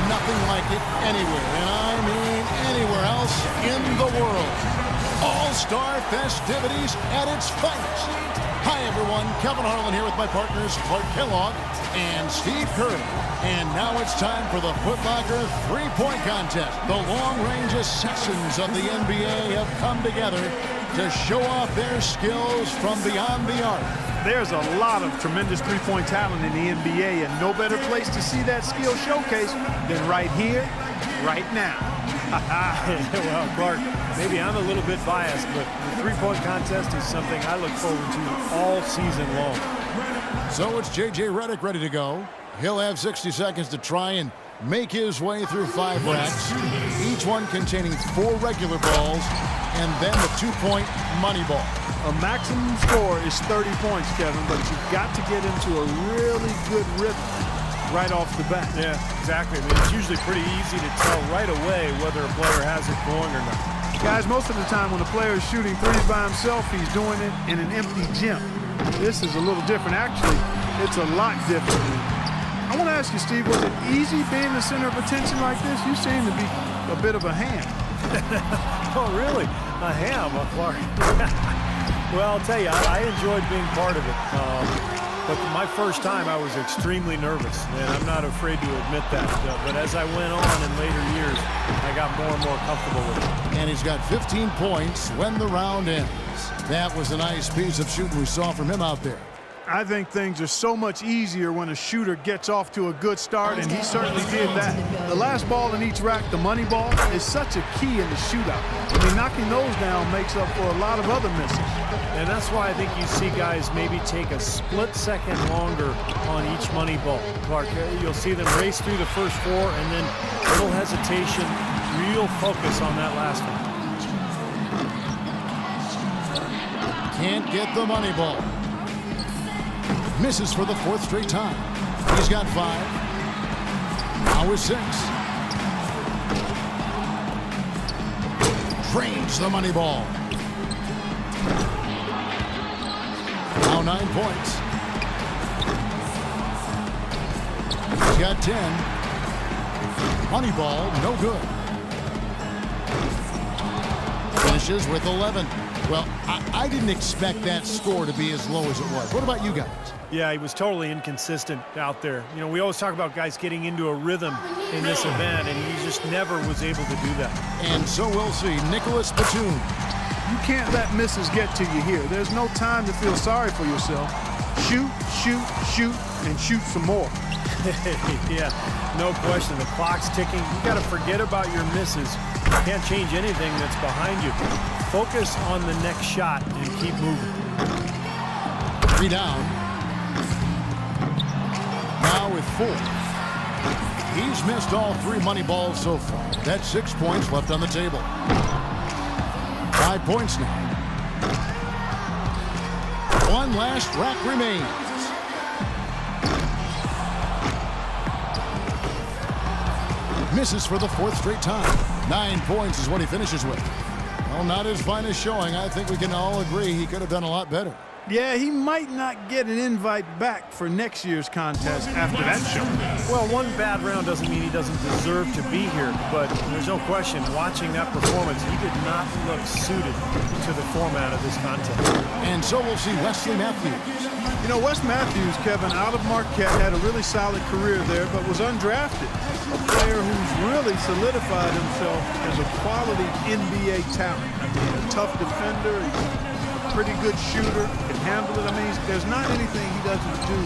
nothing like it anywhere, and I mean anywhere else in the world. All-Star festivities at its finest. Hi, everyone. Kevin Harlan here with my partners Clark Kellogg and Steve Kerr. And now it's time for the Foot Locker three-point contest. The long-range assassins of the NBA have come together to show off their skills from beyond the arc. There's a lot of tremendous three-point talent in the NBA, and no better place to see that skill showcase than right here, right now. Well, Clark, maybe I'm a little bit biased, but the three-point contest is something I look forward to all season long. So it's J.J. Redick ready to go. He'll have 60 seconds to try and make his way through 5 racks, each one containing 4 regular balls and then the 2-point money ball. A maximum score is 30 points, Kevin, but you've got to get into a really good rhythm right off the bat. Yeah, exactly. I mean, it's usually pretty easy to tell right away whether a player has it going or not. Guys, most of the time when a player is shooting threes by himself, he's doing it in an empty gym. This is a little different. Actually, it's a lot different. I want to ask you, Steve, was it easy being the center of attention like this? You seem to be a bit of a ham. Oh, really? A ham, Clark? Well, I'll tell you, I enjoyed being part of it. But my first time, I was extremely nervous, and I'm not afraid to admit that. But as I went on in later years, I got more and more comfortable with it. And he's got 15 points when the round ends. That was a nice piece of shooting we saw from him out there. I think things are so much easier when a shooter gets off to a good start, and he certainly did that. The last ball in each rack, the money ball, is such a key in the shootout. I mean, knocking those down makes up for a lot of other misses. And that's why I think you see guys maybe take a split second longer on each money ball. Clark, you'll see them race through the first 4 and then little hesitation, real focus on that last one. Can't get the money ball. Misses for the 4th straight time. He's got 5. Now is 6. Drains the money ball. Now 9 points. He's got 10. Money ball, no good. Finishes with 11. Well, I didn't expect that score to be as low as it was. What about you guys? Yeah, he was totally inconsistent out there. You know, we always talk about guys getting into a rhythm in this event, and he just never was able to do that. And so we'll see. Nicholas Batum. You can't let misses get to you here. There's no time to feel sorry for yourself. Shoot, shoot, shoot, and shoot some more. Yeah, no question. The clock's ticking. You got to forget about your misses. You can't change anything that's behind you. Focus on the next shot and keep moving. 3 down. Now with 4. He's missed all 3 money balls so far. That's 6 points left on the table. 5 points now. 1 last rack remains. Misses for the 4th straight time. 9 points is what he finishes with. Well, not his finest showing. I think we can all agree he could have done a lot better. Yeah, he might not get an invite back for next year's contest after that show. Well, one bad round doesn't mean he doesn't deserve to be here, but there's no question, watching that performance, he did not look suited to the format of this contest. And so we'll see Wesley Matthews. You know, Wes Matthews, Kevin, out of Marquette, had a really solid career there, but was undrafted. A player who's really solidified himself as a quality NBA talent. I mean, a tough defender, he's a pretty good shooter, can handle it. I mean, there's not anything he doesn't do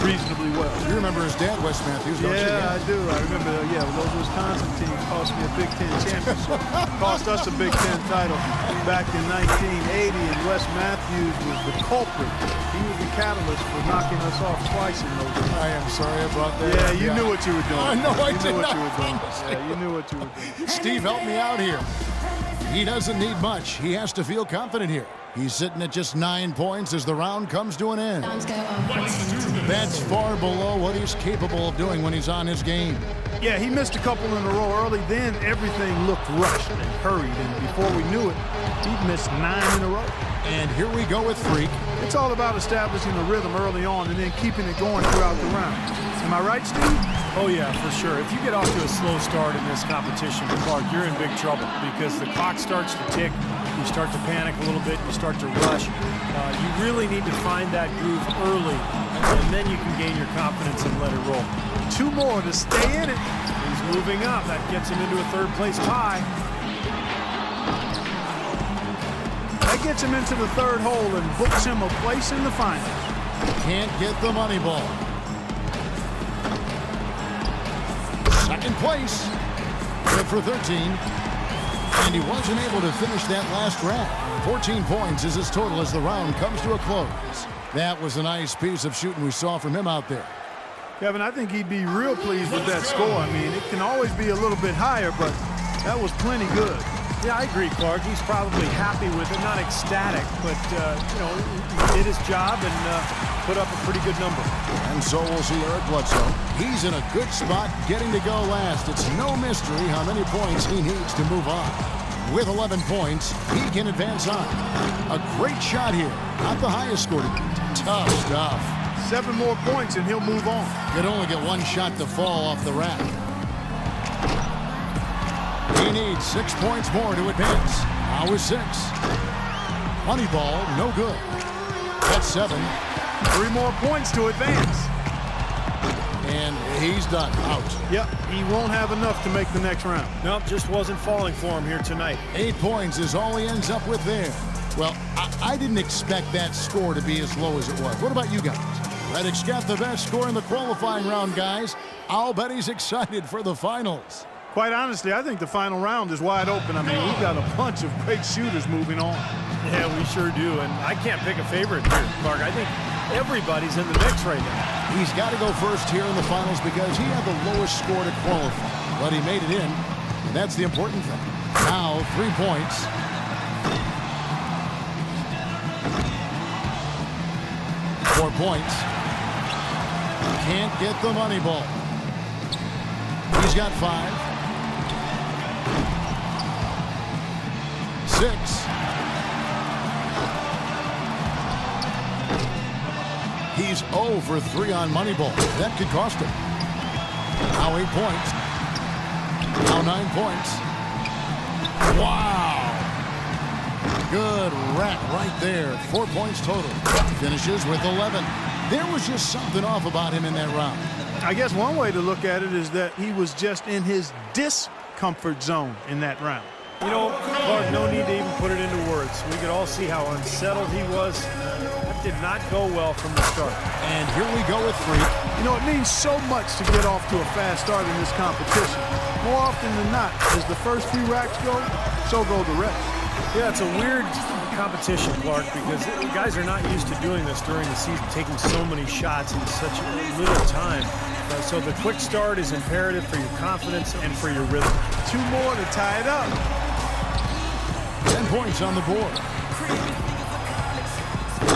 reasonably well. You remember his dad, Wes Matthews, don't you? Yeah, I do. I remember, those Wisconsin teams cost me a Big Ten championship. Cost us a Big Ten title back in 1980, and Wes Matthews was the culprit. He was the catalyst for knocking us off twice in those games. I am sorry I brought that Yeah, up. you knew what you were doing. I know I you did knew what not. you were doing. Yeah, you knew what you were doing. Steve, help me out here. He doesn't need much. He has to feel confident here. He's sitting at just 9 points as the round comes to an end. That's far below what he's capable of doing when he's on his game. Yeah, he missed a couple in a row early. Then everything looked rushed and hurried, and before we knew it, he missed 9 in a row. And here we go with Freak. It's all about establishing a rhythm early on and then keeping it going throughout the round. Am I right, Steve? Oh, yeah, for sure. If you get off to a slow start in this competition, Clark, you're in big trouble because the clock starts to tick. You start to panic a little bit. You start to rush. You really need to find that groove early, and then you can gain your confidence and let it roll. 2 more to stay in it. He's moving up. That gets him into a third-place tie. That gets him into the 3rd hole and books him a place in the finals. Can't get the money ball. 2nd place. Good for 13. And he wasn't able to finish that last round. 14 points is his total as the round comes to a close. That was a nice piece of shooting we saw from him out there. Kevin, I think he'd be real pleased with that score. I mean, it can always be a little bit higher, but that was plenty good. Yeah, I agree, Clark. He's probably happy with it, not ecstatic, but, you know, he did his job and put up a pretty good number. And so we'll see Eric Bledsoe. He's in a good spot getting to go last. It's no mystery how many points he needs to move on. With 11 points, he can advance on. A great shot here. Not the highest score. Tough stuff. 7 more points and he'll move on. Could only get 1 shot to fall off the rack. He needs 6 points more to advance. Now with 6. Money ball, no good. That's 7. 3 more points to advance. And he's done. Out. Yep, he won't have enough to make the next round. Nope, just wasn't falling for him here tonight. 8 points is all he ends up with there. Well, I didn't expect that score to be as low as it was. What about you guys? Reddick's got the best score in the qualifying round, guys. I'll bet he's excited for the finals. Quite honestly, I think the final round is wide open. I mean, we've got a bunch of great shooters moving on. Yeah, we sure do, and I can't pick a favorite here, Clark. I think everybody's in the mix right now. He's got to go first here in the finals because he had the lowest score to qualify. But he made it in, and that's the important thing. Now, 3 points. Four points. Can't get the money ball. He's got 5. 6. He's 0 for 3 on money ball. That could cost him. Now 8 points. Now 9 points. Wow. Good rack right there. 4 points total. Finishes with 11. There was just something off about him in that round. I guess one way to look at it is that he was just in his discomfort zone in that round. You know, Clark, no need to even put it into words. We could all see how unsettled he was. That did not go well from the start. And here we go with 3. You know, it means so much to get off to a fast start in this competition. More often than not, as the first few racks go, so go the rest. Yeah, it's a weird competition, Clark, because guys are not used to doing this during the season, taking so many shots in such little time. So the quick start is imperative for your confidence and for your rhythm. 2 more to tie it up. 10 points on the board.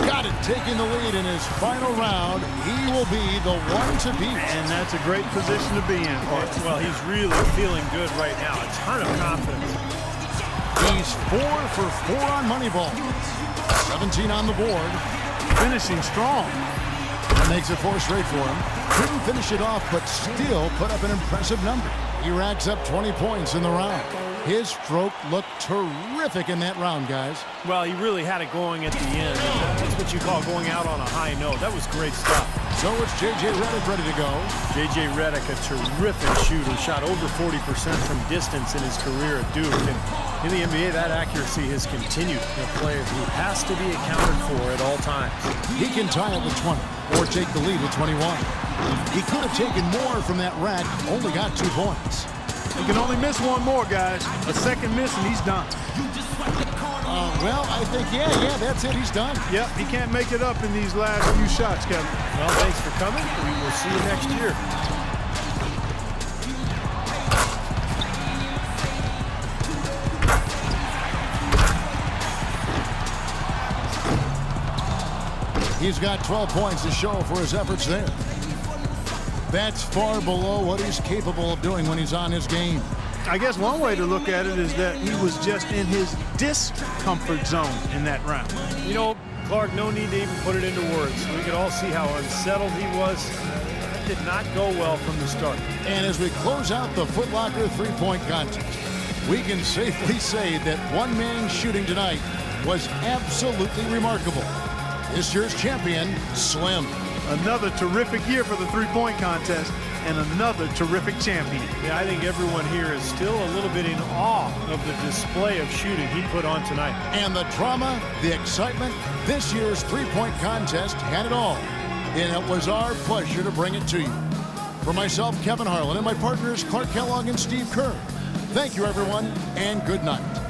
Got it, taking the lead in his final round. He will be the one to beat. And that's a great position to be in. Well, he's really feeling good right now. A ton of confidence. He's 4 for 4 on money ball. 17 on the board. Finishing strong. That makes it 4 straight for him. Couldn't finish it off, but still put up an impressive number. He racks up 20 points in the round. His stroke looked terrific in that round, guys. Well, he really had it going at the end. That's what you call going out on a high note. That was great stuff. So it's J.J. Redick ready to go. J.J. Redick, a terrific shooter, shot over 40% from distance in his career at Duke. And in the NBA, that accuracy has continued. A player who has to be accounted for at all times. He can tie it with 20 or take the lead at 21. He could have taken more from that rack, only got 2 points. He can only miss 1 more, guys. A second miss and he's done. Well, I think, yeah, that's it. He's done. Yep, he can't make it up in these last few shots, Kevin. Well, thanks for coming. We will see you next year. He's got 12 points to show for his efforts there. That's far below what he's capable of doing when he's on his game. I guess one way to look at it is that he was just in his discomfort zone in that round. You know, Clark, no need to even put it into words. We could all see how unsettled he was. that did not go well from the start. And as we close out the Foot Locker three-point contest, we can safely say that one-man shooting tonight was absolutely remarkable. This year's champion, Slim. Another terrific year for the three-point contest and another terrific champion. Yeah, I think everyone here is still a little bit in awe of the display of shooting he put on tonight. And the drama, the excitement, this year's three-point contest had it all. And it was our pleasure to bring it to you. For myself, Kevin Harlan, and my partners Clark Kellogg and Steve Kerr, thank you, everyone, and good night.